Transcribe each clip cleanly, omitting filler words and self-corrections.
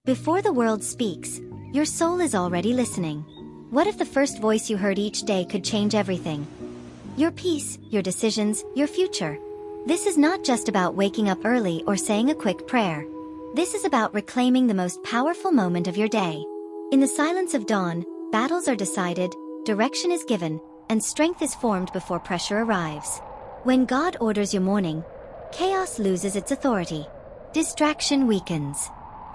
Before the world speaks, your soul is already listening. What if the first voice you heard each day could change everything? Your peace, your decisions, your future. This is not just about waking up early or saying a quick prayer. This is about reclaiming the most powerful moment of your day. In the silence of dawn, battles are decided, direction is given, and strength is formed before pressure arrives. When God orders your morning, chaos loses its authority. Distraction weakens.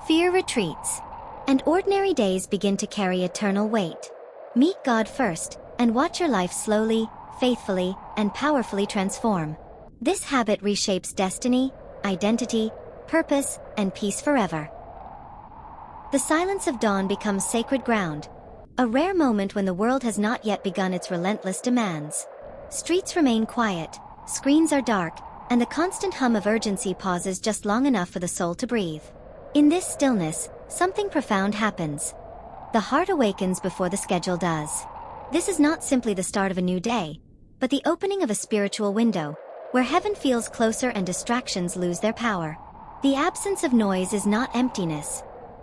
Fear retreats. And ordinary days begin to carry eternal weight. Meet God first, and watch your life slowly, faithfully, and powerfully transform. This habit reshapes destiny, identity, purpose, and peace forever. The silence of dawn becomes sacred ground, a rare moment when the world has not yet begun its relentless demands. Streets remain quiet, screens are dark, and the constant hum of urgency pauses just long enough for the soul to breathe. In this stillness, something profound happens. The heart awakens before the schedule does. This is not simply the start of a new day, but the opening of a spiritual window, where heaven feels closer and distractions lose their power. The absence of noise is not emptiness.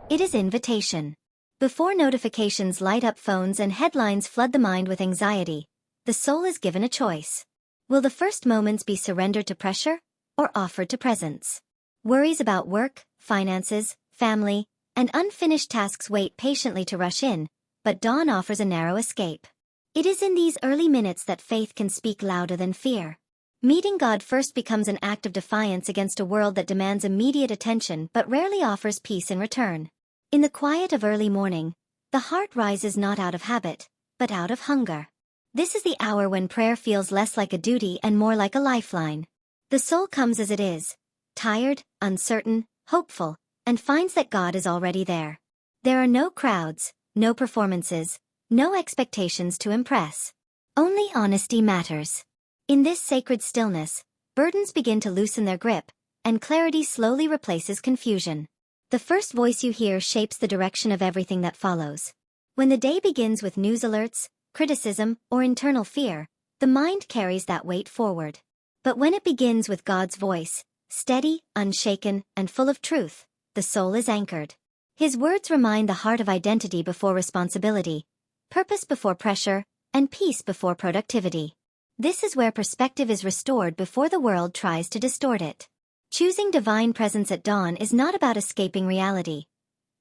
It is invitation. Before notifications light up phones and headlines flood the mind with anxiety, the soul is given a choice. Will the first moments be surrendered to pressure, or offered to presence? Worries about work, finances, family, and unfinished tasks wait patiently to rush in, but dawn offers a narrow escape. It is in these early minutes that faith can speak louder than fear. Meeting God first becomes an act of defiance against a world that demands immediate attention but rarely offers peace in return. In the quiet of early morning, the heart rises not out of habit, but out of hunger. This is the hour when prayer feels less like a duty and more like a lifeline. The soul comes as it is, tired, uncertain, hopeful, and finds that God is already there. There are no crowds, no performances, no expectations to impress. Only honesty matters. In this sacred stillness, burdens begin to loosen their grip, and clarity slowly replaces confusion. The first voice you hear shapes the direction of everything that follows. When the day begins with news alerts, criticism, or internal fear, the mind carries that weight forward. But when it begins with God's voice, steady, unshaken, and full of truth, the soul is anchored. His words remind the heart of identity before responsibility, purpose before pressure, and peace before productivity. This is where perspective is restored before the world tries to distort it. Choosing divine presence at dawn is not about escaping reality.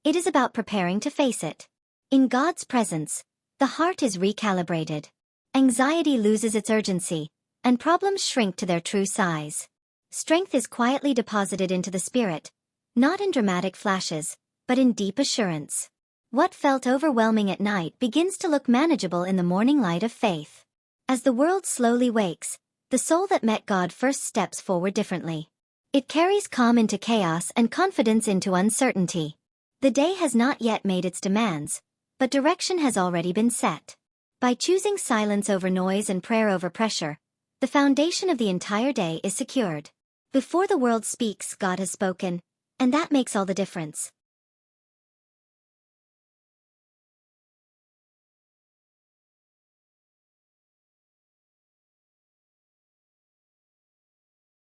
It is about preparing to face it. In God's presence, the heart is recalibrated. Anxiety loses its urgency, and problems shrink to their true size. Strength is quietly deposited into the spirit, not in dramatic flashes, but in deep assurance. What felt overwhelming at night begins to look manageable in the morning light of faith. As the world slowly wakes, the soul that met God first steps forward differently. It carries calm into chaos and confidence into uncertainty. The day has not yet made its demands, but direction has already been set. By choosing silence over noise and prayer over pressure, the foundation of the entire day is secured. Before the world speaks, God has spoken, and that makes all the difference.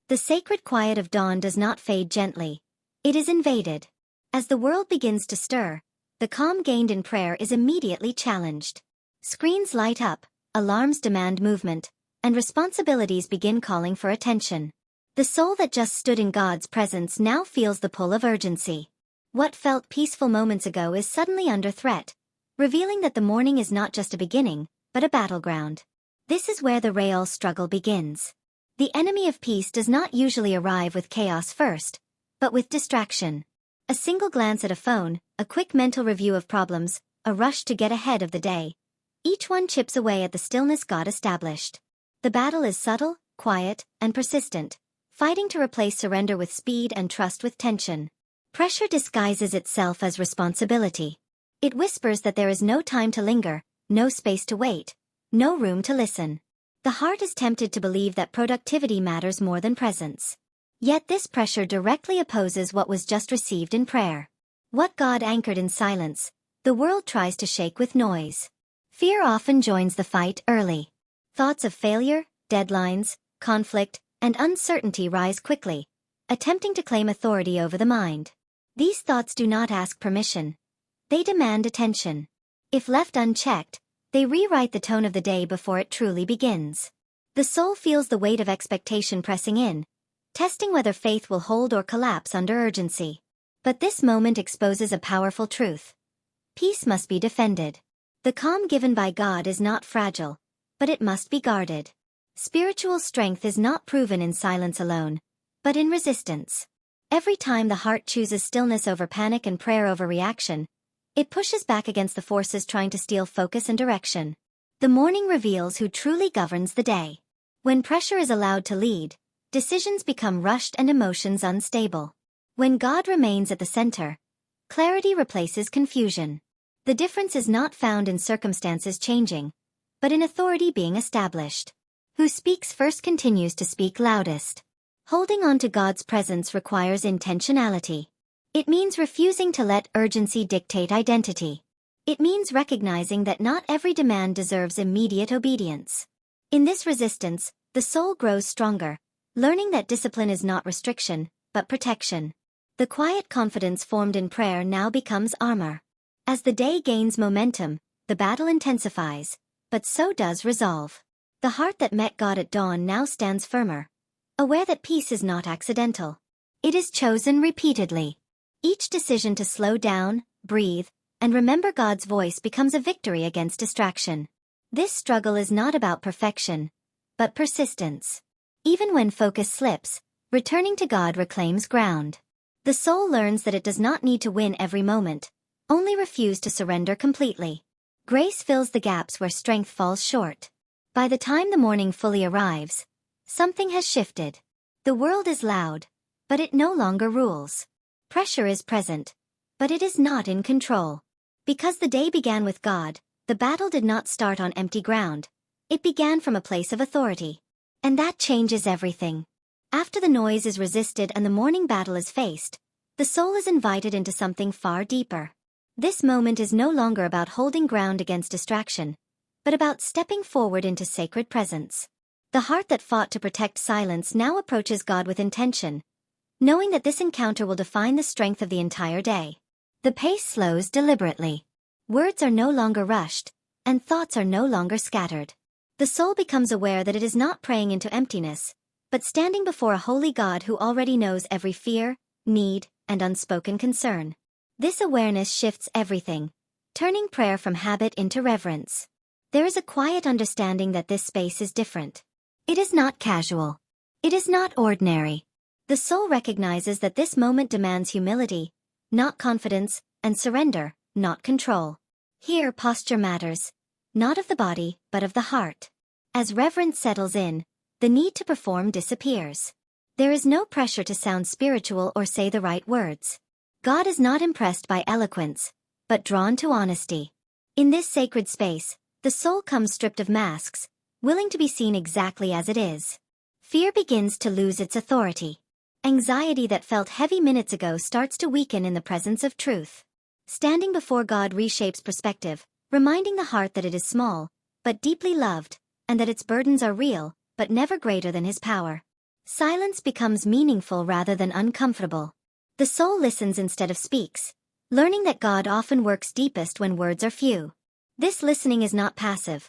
The sacred quiet of dawn does not fade gently. It is invaded. As the world begins to stir, the calm gained in prayer is immediately challenged. Screens light up, alarms demand movement, and responsibilities begin calling for attention. The soul that just stood in God's presence now feels the pull of urgency. What felt peaceful moments ago is suddenly under threat, revealing that the morning is not just a beginning, but a battleground. This is where the real struggle begins. The enemy of peace does not usually arrive with chaos first, but with distraction. A single glance at a phone, a quick mental review of problems, a rush to get ahead of the day. Each one chips away at the stillness God established. The battle is subtle, quiet, and persistent, fighting to replace surrender with speed and trust with tension. Pressure disguises itself as responsibility. It whispers that there is no time to linger, no space to wait, no room to listen. The heart is tempted to believe that productivity matters more than presence. Yet this pressure directly opposes what was just received in prayer. What God anchored in silence, the world tries to shake with noise. Fear often joins the fight early. Thoughts of failure, deadlines, conflict, and uncertainty rise quickly, attempting to claim authority over the mind. These thoughts do not ask permission. They demand attention. If left unchecked, they rewrite the tone of the day before it truly begins. The soul feels the weight of expectation pressing in, testing whether faith will hold or collapse under urgency. But this moment exposes a powerful truth. Peace must be defended. The calm given by God is not fragile, but it must be guarded. Spiritual strength is not proven in silence alone, but in resistance. Every time the heart chooses stillness over panic and prayer over reaction, it pushes back against the forces trying to steal focus and direction. The morning reveals who truly governs the day. When pressure is allowed to lead, decisions become rushed and emotions unstable. When God remains at the center, clarity replaces confusion. The difference is not found in circumstances changing, but in authority being established. Who speaks first continues to speak loudest. Holding on to God's presence requires intentionality. It means refusing to let urgency dictate identity. It means recognizing that not every demand deserves immediate obedience. In this resistance, the soul grows stronger, learning that discipline is not restriction, but protection. The quiet confidence formed in prayer now becomes armor. As the day gains momentum, the battle intensifies, but so does resolve. The heart that met God at dawn now stands firmer, aware that peace is not accidental. It is chosen repeatedly. Each decision to slow down, breathe, and remember God's voice becomes a victory against distraction. This struggle is not about perfection, but persistence. Even when focus slips, returning to God reclaims ground. The soul learns that it does not need to win every moment, only refuse to surrender completely. Grace fills the gaps where strength falls short. By the time the morning fully arrives, something has shifted. The world is loud, but it no longer rules. Pressure is present, but it is not in control. Because the day began with God, the battle did not start on empty ground. It began from a place of authority. And that changes everything. After the noise is resisted and the morning battle is faced, the soul is invited into something far deeper. This moment is no longer about holding ground against distraction, but about stepping forward into sacred presence. The heart that fought to protect silence now approaches God with intention, knowing that this encounter will define the strength of the entire day. The pace slows deliberately. Words are no longer rushed, and thoughts are no longer scattered. The soul becomes aware that it is not praying into emptiness, but standing before a holy God who already knows every fear, need, and unspoken concern. This awareness shifts everything, turning prayer from habit into reverence. There is a quiet understanding that this space is different. It is not casual. It is not ordinary. The soul recognizes that this moment demands humility, not confidence, and surrender, not control. Here posture matters, not of the body, but of the heart. As reverence settles in, the need to perform disappears. There is no pressure to sound spiritual or say the right words. God is not impressed by eloquence, but drawn to honesty. In this sacred space, the soul comes stripped of masks, willing to be seen exactly as it is. Fear begins to lose its authority. Anxiety that felt heavy minutes ago starts to weaken in the presence of truth. Standing before God reshapes perspective, reminding the heart that it is small, but deeply loved, and that its burdens are real, but never greater than His power. Silence becomes meaningful rather than uncomfortable. The soul listens instead of speaks, learning that God often works deepest when words are few. This listening is not passive.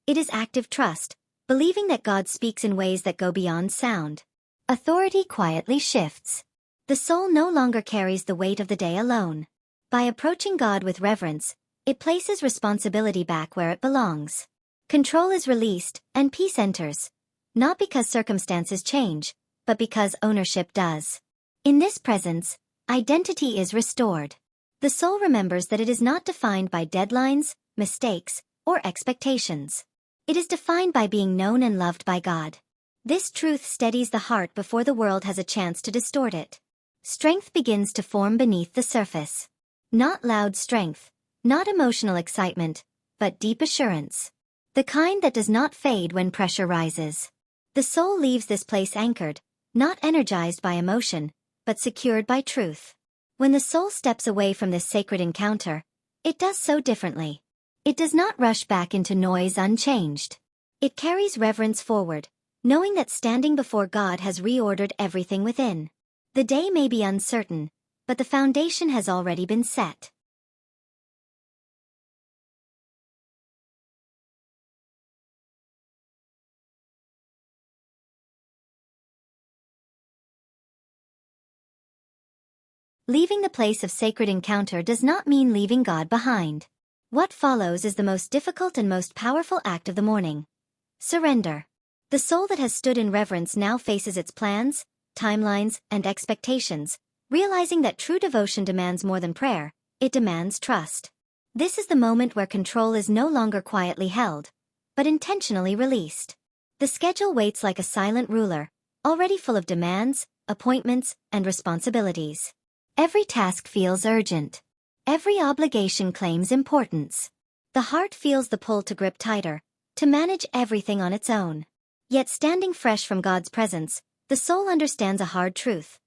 It is active trust, believing that God speaks in ways that go beyond sound. Authority quietly shifts. The soul no longer carries the weight of the day alone. By approaching God with reverence, it places responsibility back where it belongs. Control is released, and peace enters. Not because circumstances change, but because ownership does. In this presence, identity is restored. The soul remembers that it is not defined by deadlines, mistakes, or expectations. It is defined by being known and loved by God. This truth steadies the heart before the world has a chance to distort it. Strength begins to form beneath the surface. Not loud strength, not emotional excitement, but deep assurance. The kind that does not fade when pressure rises. The soul leaves this place anchored, not energized by emotion, but secured by truth. When the soul steps away from this sacred encounter, it does so differently. It does not rush back into noise unchanged. It carries reverence forward, knowing that standing before God has reordered everything within. The day may be uncertain, but the foundation has already been set. Leaving the place of sacred encounter does not mean leaving God behind. What follows is the most difficult and most powerful act of the morning. Surrender. The soul that has stood in reverence now faces its plans, timelines, and expectations, realizing that true devotion demands more than prayer, it demands trust. This is the moment where control is no longer quietly held, but intentionally released. The schedule waits like a silent ruler, already full of demands, appointments, and responsibilities. Every task feels urgent. Every obligation claims importance. The heart feels the pull to grip tighter, to manage everything on its own. Yet standing fresh from God's presence, the soul understands a hard truth.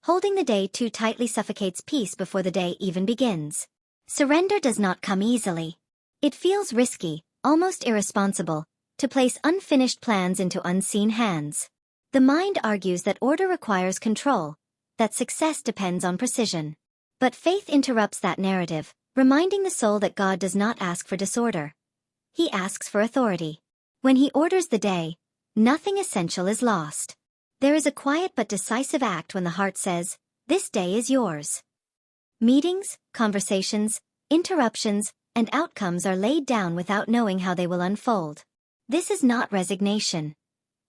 Holding the day too tightly suffocates peace before the day even begins. Surrender does not come easily. It feels risky, almost irresponsible, to place unfinished plans into unseen hands. The mind argues that order requires control, that success depends on precision. But faith interrupts that narrative, reminding the soul that God does not ask for disorder. He asks for authority. When He orders the day, nothing essential is lost. There is a quiet but decisive act when the heart says, "This day is yours." Meetings, conversations, interruptions, and outcomes are laid down without knowing how they will unfold. This is not resignation.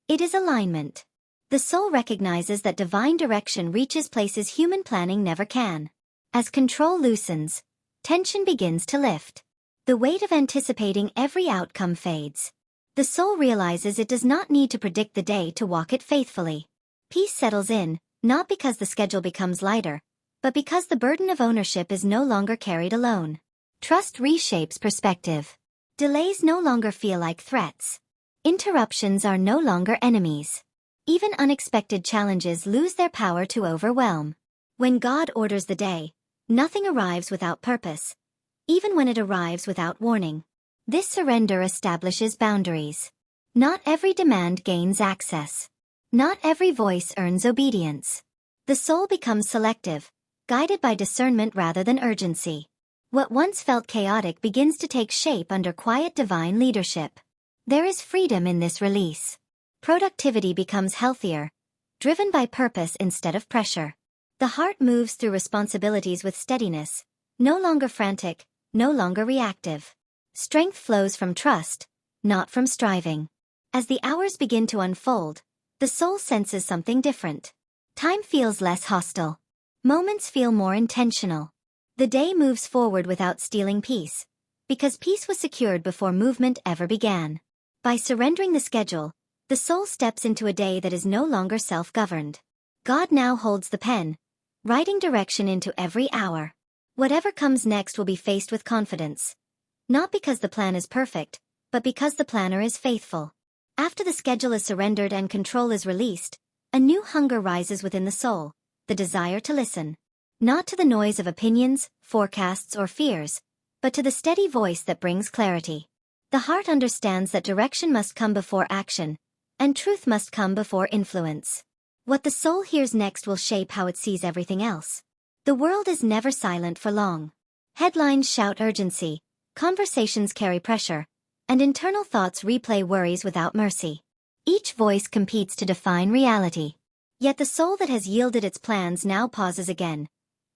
It is alignment. The soul recognizes that divine direction reaches places human planning never can. As control loosens, tension begins to lift. The weight of anticipating every outcome fades. The soul realizes it does not need to predict the day to walk it faithfully. Peace settles in, not because the schedule becomes lighter, but because the burden of ownership is no longer carried alone. Trust reshapes perspective. Delays no longer feel like threats. Interruptions are no longer enemies. Even unexpected challenges lose their power to overwhelm. When God orders the day, nothing arrives without purpose, even when it arrives without warning. This surrender establishes boundaries. Not every demand gains access. Not every voice earns obedience. The soul becomes selective, guided by discernment rather than urgency. What once felt chaotic begins to take shape under quiet divine leadership. There is freedom in this release. Productivity becomes healthier, driven by purpose instead of pressure. The heart moves through responsibilities with steadiness, no longer frantic, no longer reactive. Strength flows from trust, not from striving. As the hours begin to unfold, the soul senses something different. Time feels less hostile. Moments feel more intentional. The day moves forward without stealing peace, because peace was secured before movement ever began. By surrendering the schedule, the soul steps into a day that is no longer self-governed. God now holds the pen, writing direction into every hour. Whatever comes next will be faced with confidence. Not because the plan is perfect, but because the planner is faithful. After the schedule is surrendered and control is released, a new hunger rises within the soul, the desire to listen. Not to the noise of opinions, forecasts, or fears, but to the steady voice that brings clarity. The heart understands that direction must come before action, and truth must come before influence. What the soul hears next will shape how it sees everything else. The world is never silent for long. Headlines shout urgency, conversations carry pressure, and internal thoughts replay worries without mercy. Each voice competes to define reality. Yet the soul that has yielded its plans now pauses again,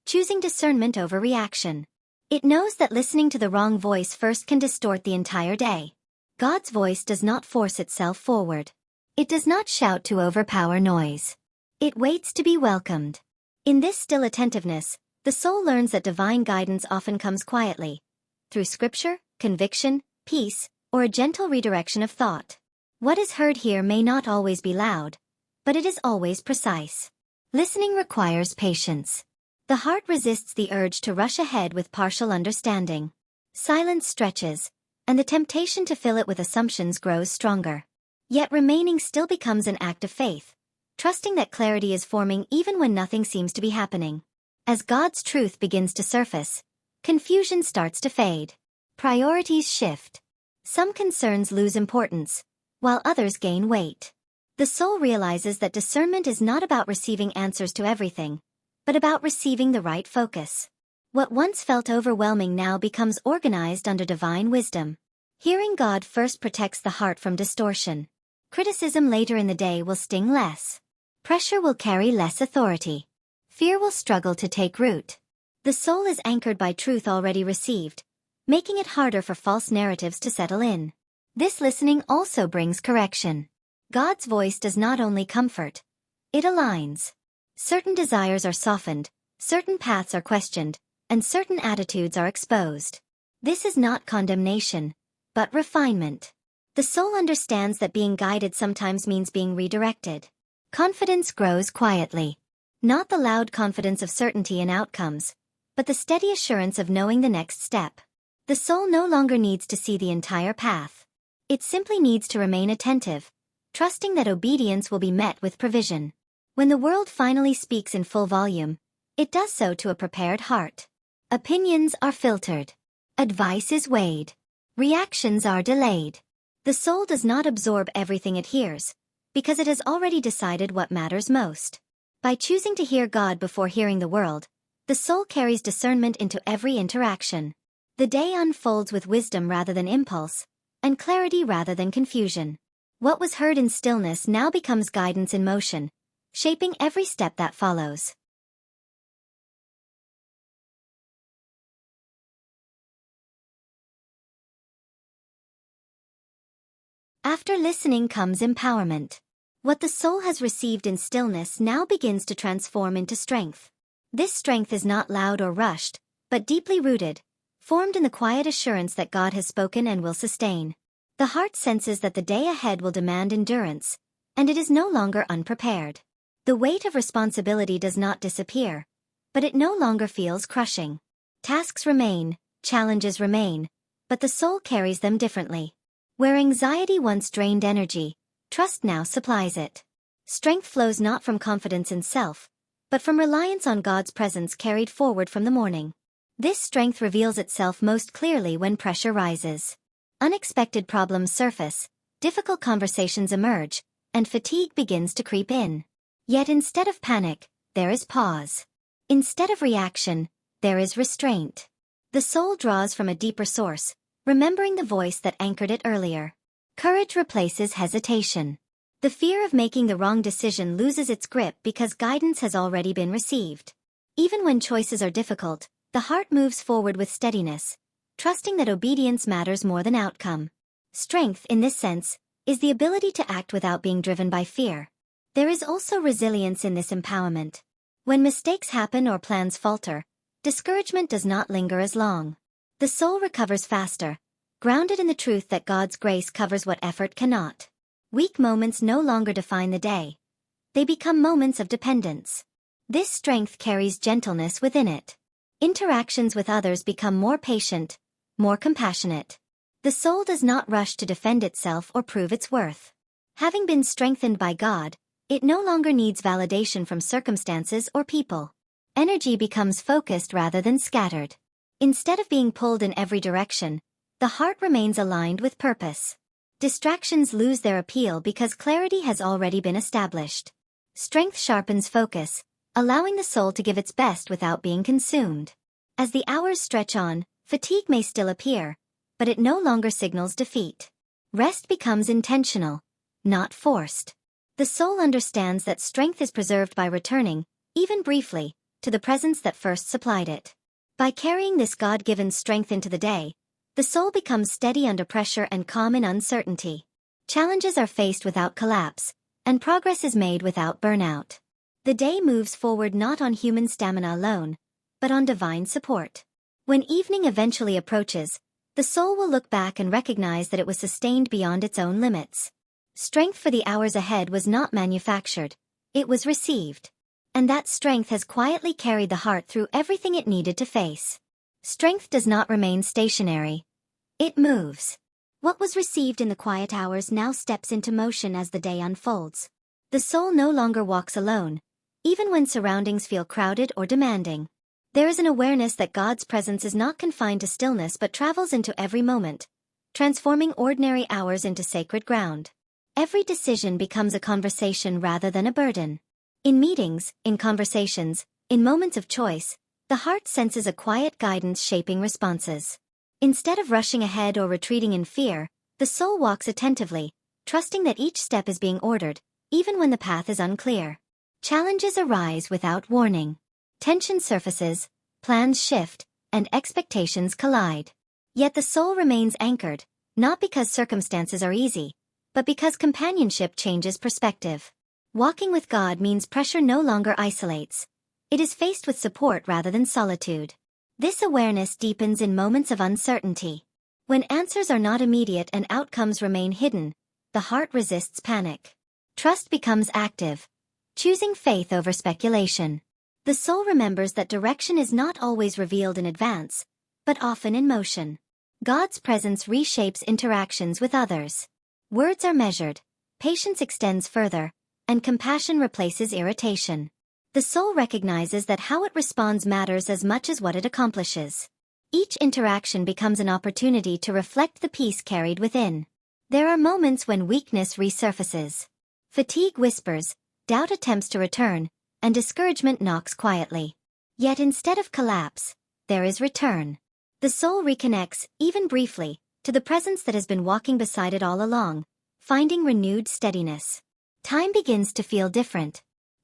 choosing discernment over reaction. It knows that listening to the wrong voice first can distort the entire day. God's voice does not force itself forward. It does not shout to overpower noise. It waits to be welcomed. In this still attentiveness, the soul learns that divine guidance often comes quietly, through scripture, conviction, peace, or a gentle redirection of thought. What is heard here may not always be loud, but it is always precise. Listening requires patience. The heart resists the urge to rush ahead with partial understanding. Silence stretches, and the temptation to fill it with assumptions grows stronger. Yet remaining still becomes an act of faith, trusting that clarity is forming even when nothing seems to be happening. As God's truth begins to surface, confusion starts to fade. Priorities shift. Some concerns lose importance, while others gain weight. The soul realizes that discernment is not about receiving answers to everything, but about receiving the right focus. What once felt overwhelming now becomes organized under divine wisdom. Hearing God first protects the heart from distortion. Criticism later in the day will sting less. Pressure will carry less authority. Fear will struggle to take root. The soul is anchored by truth already received, making it harder for false narratives to settle in. This listening also brings correction. God's voice does not only comfort, it aligns. Certain desires are softened, certain paths are questioned, and certain attitudes are exposed. This is not condemnation, but refinement. The soul understands that being guided sometimes means being redirected. Confidence grows quietly. Not the loud confidence of certainty in outcomes, but the steady assurance of knowing the next step. The soul no longer needs to see the entire path. It simply needs to remain attentive, trusting that obedience will be met with provision. When the world finally speaks in full volume, it does so to a prepared heart. Opinions are filtered. Advice is weighed. Reactions are delayed. The soul does not absorb everything it hears, because it has already decided what matters most. By choosing to hear God before hearing the world, the soul carries discernment into every interaction. The day unfolds with wisdom rather than impulse, and clarity rather than confusion. What was heard in stillness now becomes guidance in motion, shaping every step that follows. After listening comes empowerment. What the soul has received in stillness now begins to transform into strength. This strength is not loud or rushed, but deeply rooted, formed in the quiet assurance that God has spoken and will sustain. The heart senses that the day ahead will demand endurance, and it is no longer unprepared. The weight of responsibility does not disappear, but it no longer feels crushing. Tasks remain, challenges remain, but the soul carries them differently. Where anxiety once drained energy, trust now supplies it. Strength flows not from confidence in self, but from reliance on God's presence carried forward from the morning. This strength reveals itself most clearly when pressure rises. Unexpected problems surface, difficult conversations emerge, and fatigue begins to creep in. Yet instead of panic, there is pause. Instead of reaction, there is restraint. The soul draws from a deeper source, remembering the voice that anchored it earlier. Courage replaces hesitation. The fear of making the wrong decision loses its grip because guidance has already been received. Even when choices are difficult, the heart moves forward with steadiness, trusting that obedience matters more than outcome. Strength, in this sense, is the ability to act without being driven by fear. There is also resilience in this empowerment. When mistakes happen or plans falter, discouragement does not linger as long. The soul recovers faster, grounded in the truth that God's grace covers what effort cannot. Weak moments no longer define the day. They become moments of dependence. This strength carries gentleness within it. Interactions with others become more patient, more compassionate. The soul does not rush to defend itself or prove its worth. Having been strengthened by God, it no longer needs validation from circumstances or people. Energy becomes focused rather than scattered. Instead of being pulled in every direction, the heart remains aligned with purpose. Distractions lose their appeal because clarity has already been established. Strength sharpens focus, allowing the soul to give its best without being consumed. As the hours stretch on, fatigue may still appear, but it no longer signals defeat. Rest becomes intentional, not forced. The soul understands that strength is preserved by returning, even briefly, to the presence that first supplied it. By carrying this God-given strength into the day, the soul becomes steady under pressure and calm in uncertainty. Challenges are faced without collapse, and progress is made without burnout. The day moves forward not on human stamina alone, but on divine support. When evening eventually approaches, the soul will look back and recognize that it was sustained beyond its own limits. Strength for the hours ahead was not manufactured, it was received. And that strength has quietly carried the heart through everything it needed to face. Strength does not remain stationary. It moves. What was received in the quiet hours now steps into motion as the day unfolds. The soul no longer walks alone, even when surroundings feel crowded or demanding. There is an awareness that God's presence is not confined to stillness but travels into every moment, transforming ordinary hours into sacred ground. Every decision becomes a conversation rather than a burden. In meetings, in conversations, In moments of choice, the heart senses a quiet guidance shaping responses. Instead of rushing ahead or retreating in fear, the soul walks attentively, trusting that each step is being ordered, even when the path is unclear. Challenges arise without warning. Tension surfaces, plans shift, and expectations collide. Yet the soul remains anchored, not because circumstances are easy, but because companionship changes perspective. Walking with God means pressure no longer isolates. It is faced with support rather than solitude. This awareness deepens in moments of uncertainty. When answers are not immediate and outcomes remain hidden, the heart resists panic. Trust becomes active, choosing faith over speculation. The soul remembers that direction is not always revealed in advance, but often in motion. God's presence reshapes interactions with others. Words are measured, patience extends further, and compassion replaces irritation. The soul recognizes that how it responds matters as much as what it accomplishes. Each interaction becomes an opportunity to reflect the peace carried within. There are moments when weakness resurfaces. Fatigue whispers, doubt attempts to return, and discouragement knocks quietly. Yet instead of collapse, there is return. The soul reconnects, even briefly, to the presence that has been walking beside it all along, finding renewed steadiness. Time begins to feel different.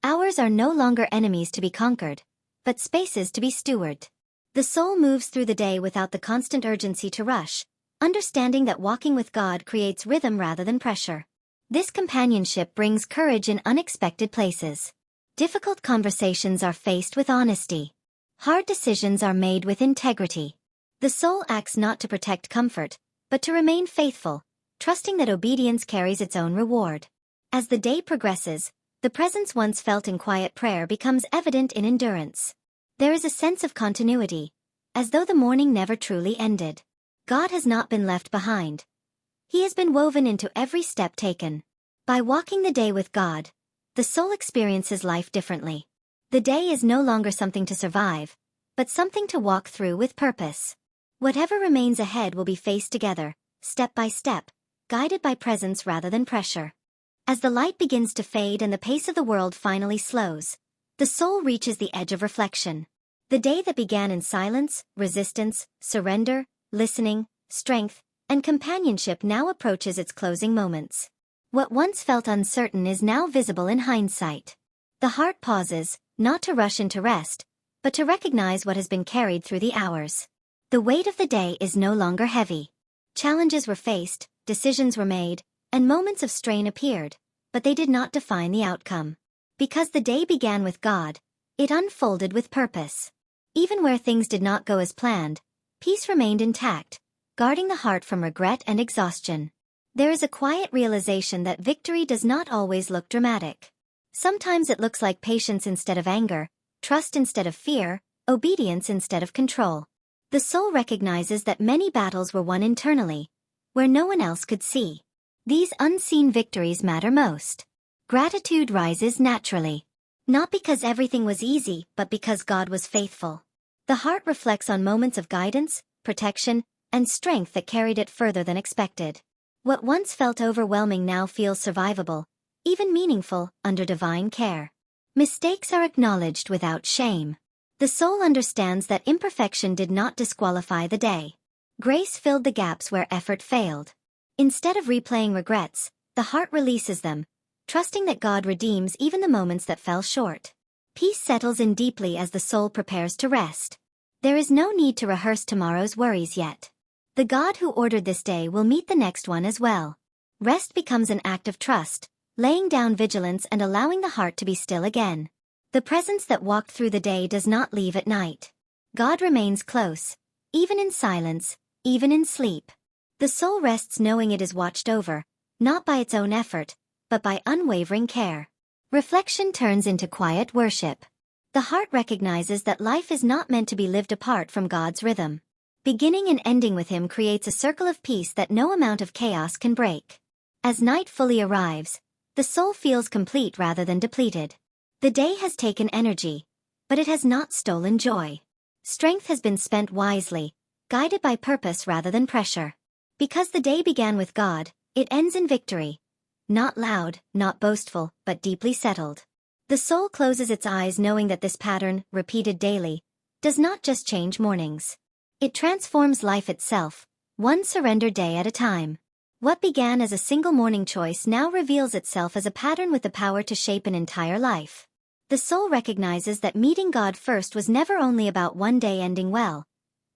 Hours are no longer enemies to be conquered, but spaces to be stewarded. The soul moves through the day without the constant urgency to rush, understanding that walking with God creates rhythm rather than pressure. This companionship brings courage in unexpected places. Difficult conversations are faced with honesty. Hard decisions are made with integrity. The soul acts not to protect comfort, but to remain faithful, trusting that obedience carries its own reward. As the day progresses, the presence once felt in quiet prayer becomes evident in endurance. There is a sense of continuity, as though the morning never truly ended. God has not been left behind. He has been woven into every step taken. By walking the day with God, the soul experiences life differently. The day is no longer something to survive, but something to walk through with purpose. Whatever remains ahead will be faced together, step by step, guided by presence rather than pressure. As the light begins to fade and the pace of the world finally slows, the soul reaches the edge of reflection. The day that began in silence, resistance, surrender, listening, strength, and companionship now approaches its closing moments. What once felt uncertain is now visible in hindsight. The heart pauses, not to rush into rest, but to recognize what has been carried through the hours. The weight of the day is no longer heavy. Challenges were faced, decisions were made, and moments of strain appeared, but they did not define the outcome. Because the day began with God, it unfolded with purpose. Even where things did not go as planned, peace remained intact, guarding the heart from regret and exhaustion. There is a quiet realization that victory does not always look dramatic. Sometimes it looks like patience instead of anger, trust instead of fear, obedience instead of control. The soul recognizes that many battles were won internally, where no one else could see. These unseen victories matter most. Gratitude rises naturally. Not because everything was easy, but because God was faithful. The heart reflects on moments of guidance, protection, and strength that carried it further than expected. What once felt overwhelming now feels survivable, even meaningful, under divine care. Mistakes are acknowledged without shame. The soul understands that imperfection did not disqualify the day. Grace filled the gaps where effort failed. Instead of replaying regrets, the heart releases them, trusting that God redeems even the moments that fell short. Peace settles in deeply as the soul prepares to rest. There is no need to rehearse tomorrow's worries yet. The God who ordered this day will meet the next one as well. Rest becomes an act of trust, laying down vigilance and allowing the heart to be still again. The presence that walked through the day does not leave at night. God remains close, even in silence, even in sleep. The soul rests knowing it is watched over, not by its own effort, but by unwavering care. Reflection turns into quiet worship. The heart recognizes that life is not meant to be lived apart from God's rhythm. Beginning and ending with Him creates a circle of peace that no amount of chaos can break. As night fully arrives, the soul feels complete rather than depleted. The day has taken energy, but it has not stolen joy. Strength has been spent wisely, guided by purpose rather than pressure. Because the day began with God, it ends in victory. Not loud, not boastful, but deeply settled. The soul closes its eyes knowing that this pattern, repeated daily, does not just change mornings. It transforms life itself, one surrender day at a time. What began as a single morning choice now reveals itself as a pattern with the power to shape an entire life. The soul recognizes that meeting God first was never only about one day ending well,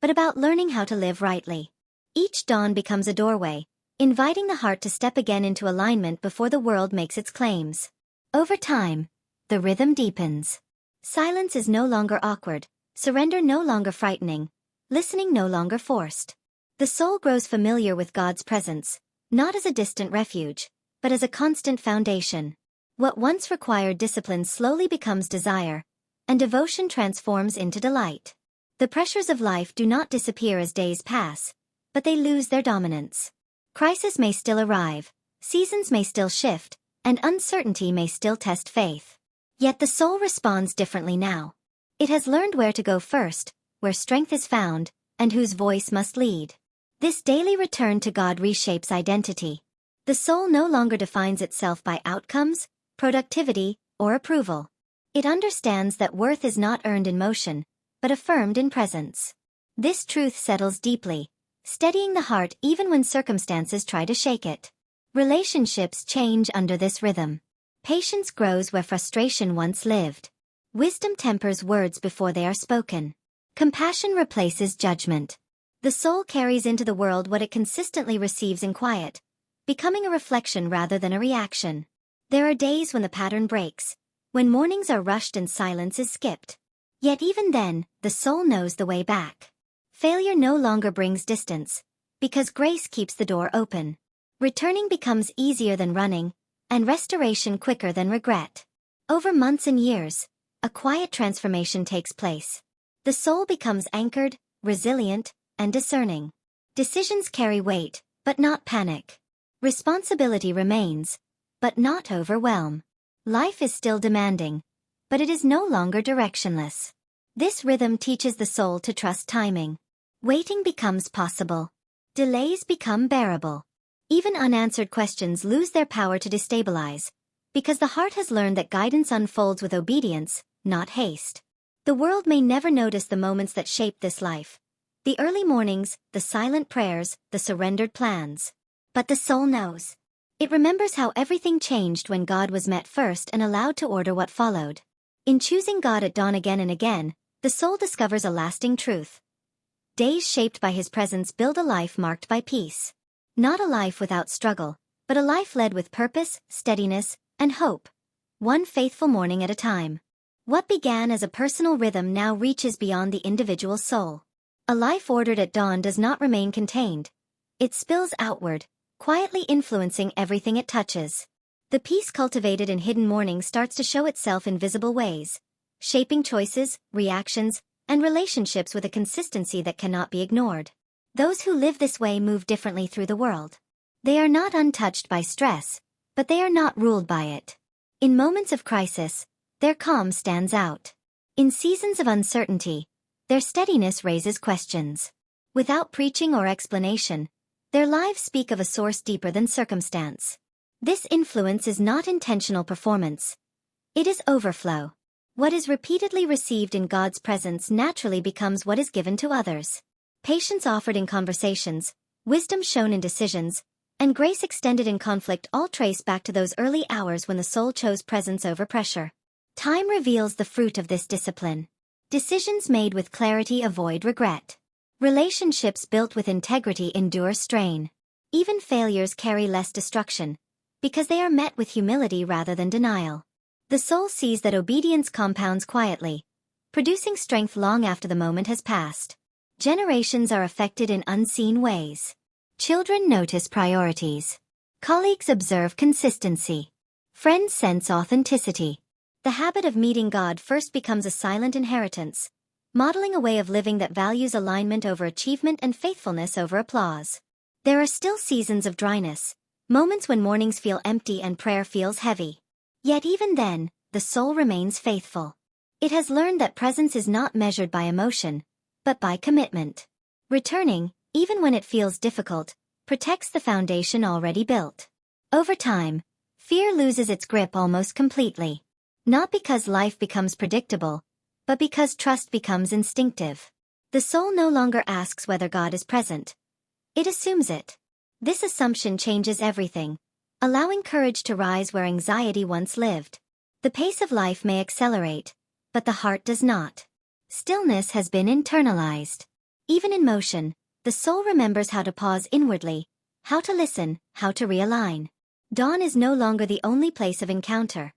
but about learning how to live rightly. Each dawn becomes a doorway, inviting the heart to step again into alignment before the world makes its claims. Over time, the rhythm deepens. Silence is no longer awkward, surrender no longer frightening, listening no longer forced. The soul grows familiar with God's presence, not as a distant refuge, but as a constant foundation. What once required discipline slowly becomes desire, and devotion transforms into delight. The pressures of life do not disappear as days pass, but they lose their dominance. Crisis may still arrive, seasons may still shift, and uncertainty may still test faith. Yet the soul responds differently now. It has learned where to go first, where strength is found, and whose voice must lead. This daily return to God reshapes identity. The soul no longer defines itself by outcomes, productivity, or approval. It understands that worth is not earned in motion, but affirmed in presence. This truth settles deeply, steadying the heart even when circumstances try to shake it. Relationships change under this rhythm. Patience grows where frustration once lived. Wisdom tempers words before they are spoken. Compassion replaces judgment. The soul carries into the world what it consistently receives in quiet, becoming a reflection rather than a reaction. There are days when the pattern breaks, when mornings are rushed and silence is skipped. Yet even then, the soul knows the way back. Failure no longer brings distance, because grace keeps the door open. Returning becomes easier than running, and restoration quicker than regret. Over months and years, a quiet transformation takes place. The soul becomes anchored, resilient, and discerning. Decisions carry weight, but not panic. Responsibility remains, but not overwhelm. Life is still demanding, but it is no longer directionless. This rhythm teaches the soul to trust timing. Waiting becomes possible. Delays become bearable. Even unanswered questions lose their power to destabilize, because the heart has learned that guidance unfolds with obedience, not haste. The world may never notice the moments that shape this life. The early mornings, the silent prayers, the surrendered plans. But the soul knows. It remembers how everything changed when God was met first and allowed to order what followed. In choosing God at dawn again and again, the soul discovers a lasting truth. Days shaped by His presence build a life marked by peace. Not a life without struggle, but a life led with purpose, steadiness, and hope. One faithful morning at a time. What began as a personal rhythm now reaches beyond the individual soul. A life ordered at dawn does not remain contained. It spills outward, quietly influencing everything it touches. The peace cultivated in hidden mornings starts to show itself in visible ways, shaping choices, reactions, and relationships with a consistency that cannot be ignored. Those who live this way move differently through the world. They are not untouched by stress, but they are not ruled by it. In moments of crisis, their calm stands out. In seasons of uncertainty, their steadiness raises questions. Without preaching or explanation, their lives speak of a source deeper than circumstance. This influence is not intentional performance. It is overflow. What is repeatedly received in God's presence naturally becomes what is given to others. Patience offered in conversations, wisdom shown in decisions, and grace extended in conflict all trace back to those early hours when the soul chose presence over pressure. Time reveals the fruit of this discipline. Decisions made with clarity avoid regret. Relationships built with integrity endure strain. Even failures carry less destruction, because they are met with humility rather than denial. The soul sees that obedience compounds quietly, producing strength long after the moment has passed. Generations are affected in unseen ways. Children notice priorities. Colleagues observe consistency. Friends sense authenticity. The habit of meeting God first becomes a silent inheritance, modeling a way of living that values alignment over achievement and faithfulness over applause. There are still seasons of dryness, moments when mornings feel empty and prayer feels heavy. Yet even then, the soul remains faithful. It has learned that presence is not measured by emotion, but by commitment. Returning, even when it feels difficult, protects the foundation already built. Over time, fear loses its grip almost completely. Not because life becomes predictable, but because trust becomes instinctive. The soul no longer asks whether God is present. It assumes it. This assumption changes everything, allowing courage to rise where anxiety once lived. The pace of life may accelerate, but the heart does not. Stillness has been internalized. Even in motion, the soul remembers how to pause inwardly, how to listen, how to realign. Dawn is no longer the only place of encounter.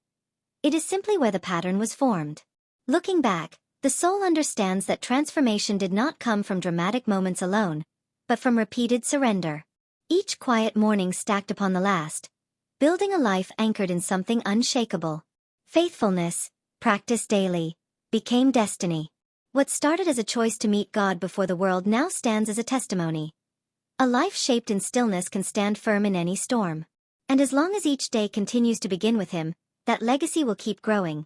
It is simply where the pattern was formed. Looking back, the soul understands that transformation did not come from dramatic moments alone, but from repeated surrender. Each quiet morning stacked upon the last, building a life anchored in something unshakable. Faithfulness, practiced daily, became destiny. What started as a choice to meet God before the world now stands as a testimony. A life shaped in stillness can stand firm in any storm. And as long as each day continues to begin with Him, that legacy will keep growing.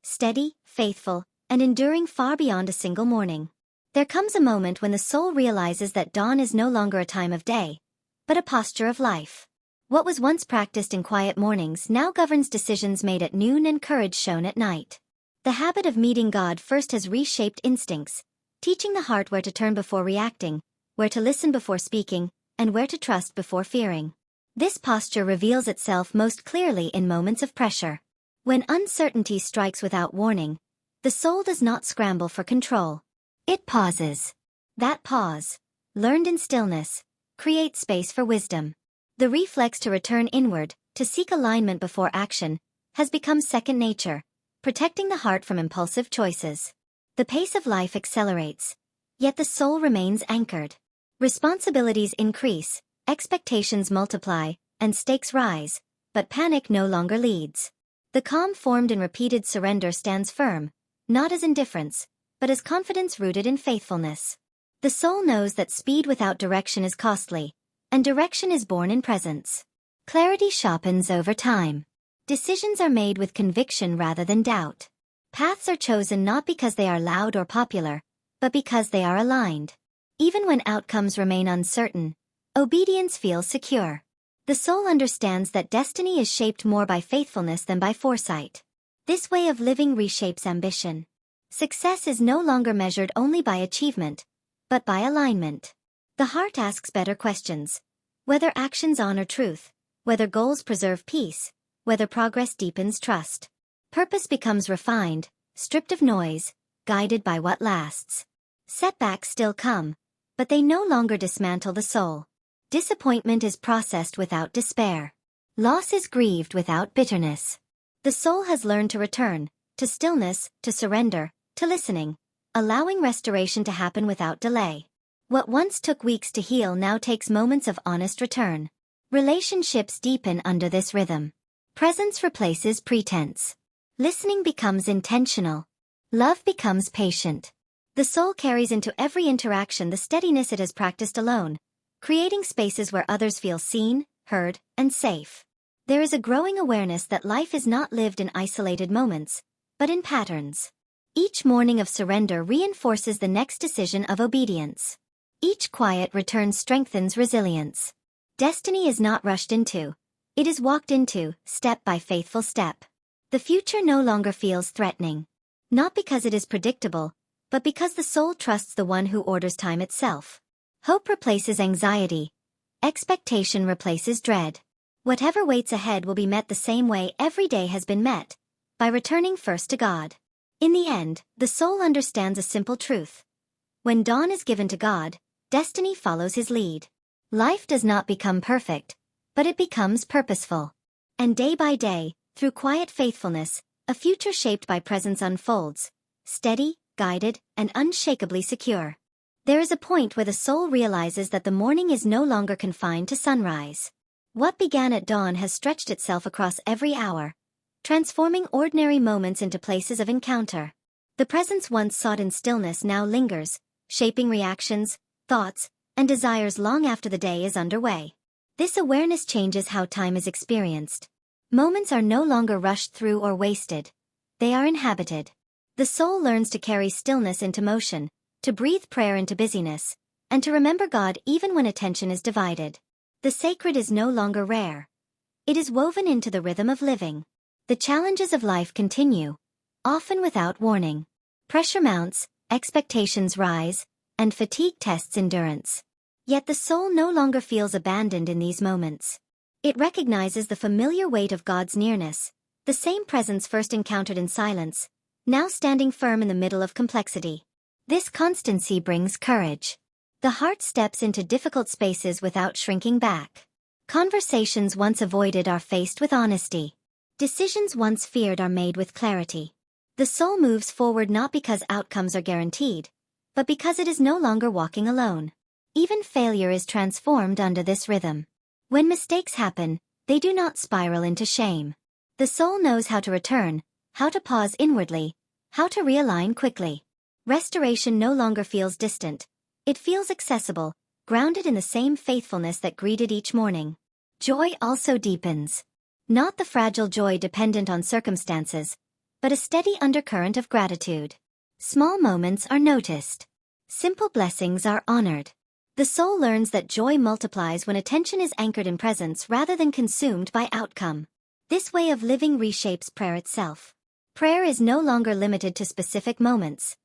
Steady, faithful, and enduring far beyond a single morning. There comes a moment when the soul realizes that dawn is no longer a time of day, but a posture of life. What was once practiced in quiet mornings now governs decisions made at noon and courage shown at night. The habit of meeting God first has reshaped instincts, teaching the heart where to turn before reacting, where to listen before speaking, and where to trust before fearing. This posture reveals itself most clearly in moments of pressure. When uncertainty strikes without warning, the soul does not scramble for control. It pauses. That pause, learned in stillness, creates space for wisdom. The reflex to return inward, to seek alignment before action, has become second nature, protecting the heart from impulsive choices. The pace of life accelerates, yet the soul remains anchored. Responsibilities increase, expectations multiply, and stakes rise, but panic no longer leads. The calm formed in repeated surrender stands firm, not as indifference, but as confidence rooted in faithfulness. The soul knows that speed without direction is costly, and direction is born in presence. Clarity sharpens over time. Decisions are made with conviction rather than doubt. Paths are chosen not because they are loud or popular, but because they are aligned. Even when outcomes remain uncertain, obedience feels secure. The soul understands that destiny is shaped more by faithfulness than by foresight. This way of living reshapes ambition. Success is no longer measured only by achievement, but by alignment. The heart asks better questions. Whether actions honor truth, whether goals preserve peace, whether progress deepens trust. Purpose becomes refined, stripped of noise, guided by what lasts. Setbacks still come, but they no longer dismantle the soul. Disappointment is processed without despair. Loss is grieved without bitterness. The soul has learned to return, to stillness, to surrender, to listening, allowing restoration to happen without delay. What once took weeks to heal now takes moments of honest return. Relationships deepen under this rhythm. Presence replaces pretense. Listening becomes intentional. Love becomes patient. The soul carries into every interaction the steadiness it has practiced alone, creating spaces where others feel seen, heard, and safe. There is a growing awareness that life is not lived in isolated moments, but in patterns. Each morning of surrender reinforces the next decision of obedience. Each quiet return strengthens resilience. Destiny is not rushed into. It is walked into, step by faithful step. The future no longer feels threatening. Not because it is predictable, but because the soul trusts the one who orders time itself. Hope replaces anxiety. Expectation replaces dread. Whatever waits ahead will be met the same way every day has been met, by returning first to God. In the end, the soul understands a simple truth. When dawn is given to God, destiny follows His lead. Life does not become perfect, but it becomes purposeful. And day by day, through quiet faithfulness, a future shaped by presence unfolds, steady, guided, and unshakably secure. There is a point where the soul realizes that the morning is no longer confined to sunrise. What began at dawn has stretched itself across every hour, transforming ordinary moments into places of encounter. The presence once sought in stillness now lingers, shaping reactions, thoughts, and desires long after the day is underway. This awareness changes how time is experienced. Moments are no longer rushed through or wasted. They are inhabited. The soul learns to carry stillness into motion, to breathe prayer into busyness, and to remember God even when attention is divided. The sacred is no longer rare. It is woven into the rhythm of living. The challenges of life continue, often without warning. Pressure mounts, expectations rise, and fatigue tests endurance. Yet the soul no longer feels abandoned in these moments. It recognizes the familiar weight of God's nearness, the same presence first encountered in silence, now standing firm in the middle of complexity. This constancy brings courage. The heart steps into difficult spaces without shrinking back. Conversations once avoided are faced with honesty. Decisions once feared are made with clarity. The soul moves forward not because outcomes are guaranteed, but because it is no longer walking alone. Even failure is transformed under this rhythm. When mistakes happen, they do not spiral into shame. The soul knows how to return, how to pause inwardly, how to realign quickly. Restoration no longer feels distant. It feels accessible, grounded in the same faithfulness that greeted each morning. Joy also deepens. Not the fragile joy dependent on circumstances, but a steady undercurrent of gratitude. Small moments are noticed. Simple blessings are honored. The soul learns that joy multiplies when attention is anchored in presence rather than consumed by outcome. This way of living reshapes prayer itself. Prayer is no longer limited to specific moments.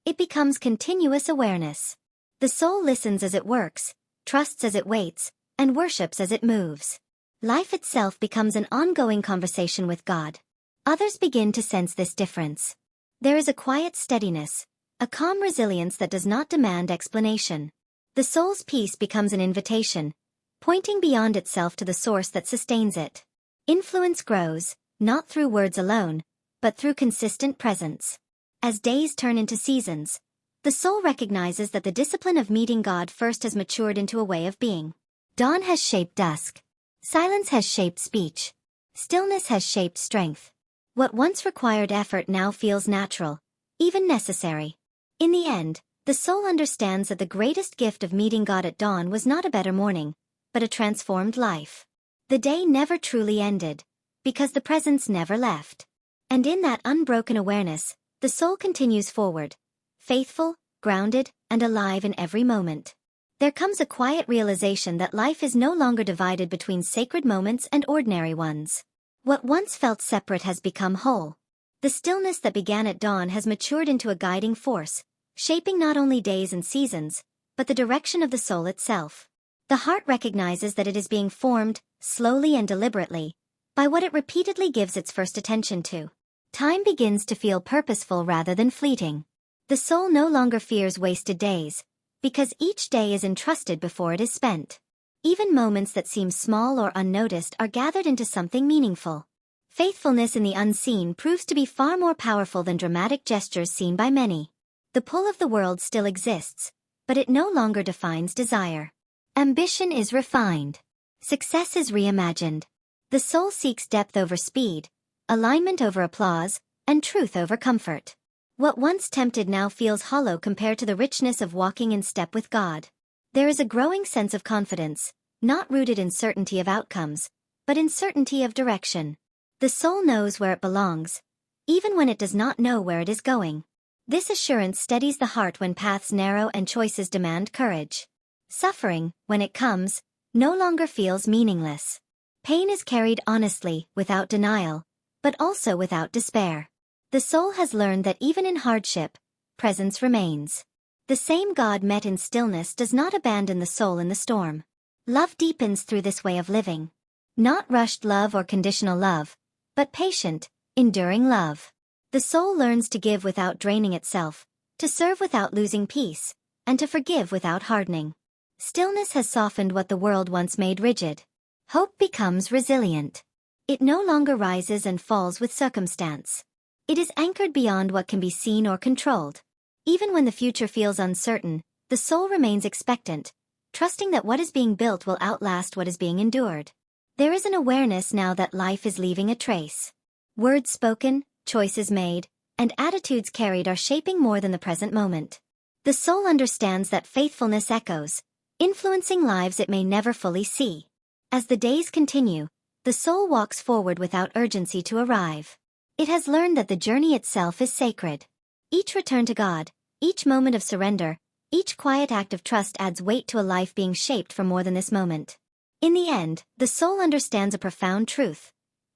It becomes continuous awareness. The soul listens as it works, trusts as it waits, and worships as it moves. Life itself becomes an ongoing conversation with God. Others begin to sense this difference. There is a quiet steadiness, a calm resilience that does not demand explanation. The soul's peace becomes an invitation, pointing beyond itself to the source that sustains it. Influence grows, not through words alone, but through consistent presence. As days turn into seasons, the soul recognizes that the discipline of meeting God first has matured into a way of being. Dawn has shaped dusk. Silence has shaped speech. Stillness has shaped strength. What once required effort now feels natural, even necessary. In the end, the soul understands that the greatest gift of meeting God at dawn was not a better morning, but a transformed life. The day never truly ended, because the presence never left. And in that unbroken awareness, the soul continues forward, faithful, grounded, and alive in every moment. There comes a quiet realization that life is no longer divided between sacred moments and ordinary ones. What once felt separate has become whole. The stillness that began at dawn has matured into a guiding force, shaping not only days and seasons, but the direction of the soul itself. The heart recognizes that it is being formed, slowly and deliberately, by what it repeatedly gives its first attention to. Time begins to feel purposeful rather than fleeting. The soul no longer fears wasted days, because each day is entrusted before it is spent. Even moments that seem small or unnoticed are gathered into something meaningful. Faithfulness in the unseen proves to be far more powerful than dramatic gestures seen by many. The pull of the world still exists, but it no longer defines desire. Ambition is refined. Success is reimagined. The soul seeks depth over speed, alignment over applause, and truth over comfort. What once tempted now feels hollow compared to the richness of walking in step with God. There is a growing sense of confidence, not rooted in certainty of outcomes, but in certainty of direction. The soul knows where it belongs, even when it does not know where it is going. This assurance steadies the heart when paths narrow and choices demand courage. Suffering, when it comes, no longer feels meaningless. Pain is carried honestly, without denial, but also without despair. The soul has learned that even in hardship, presence remains. The same God met in stillness does not abandon the soul in the storm. Love deepens through this way of living. Not rushed love or conditional love, but patient, enduring love. The soul learns to give without draining itself, to serve without losing peace, and to forgive without hardening. Stillness has softened what the world once made rigid. Hope becomes resilient. It no longer rises and falls with circumstance. It is anchored beyond what can be seen or controlled. Even when the future feels uncertain, the soul remains expectant, trusting that what is being built will outlast what is being endured. There is an awareness now that life is leaving a trace. Words spoken, choices made, and attitudes carried are shaping more than the present moment. The soul understands that faithfulness echoes, influencing lives it may never fully see. As the days continue, the soul walks forward without urgency to arrive. It has learned that the journey itself is sacred. Each return to God, each moment of surrender, each quiet act of trust adds weight to a life being shaped for more than this moment. In the end, the soul understands a profound truth.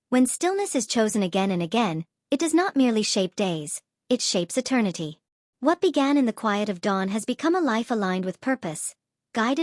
When stillness is chosen again and again, It does not merely shape days, it shapes eternity. What began in the quiet of dawn has become a life aligned with purpose, guided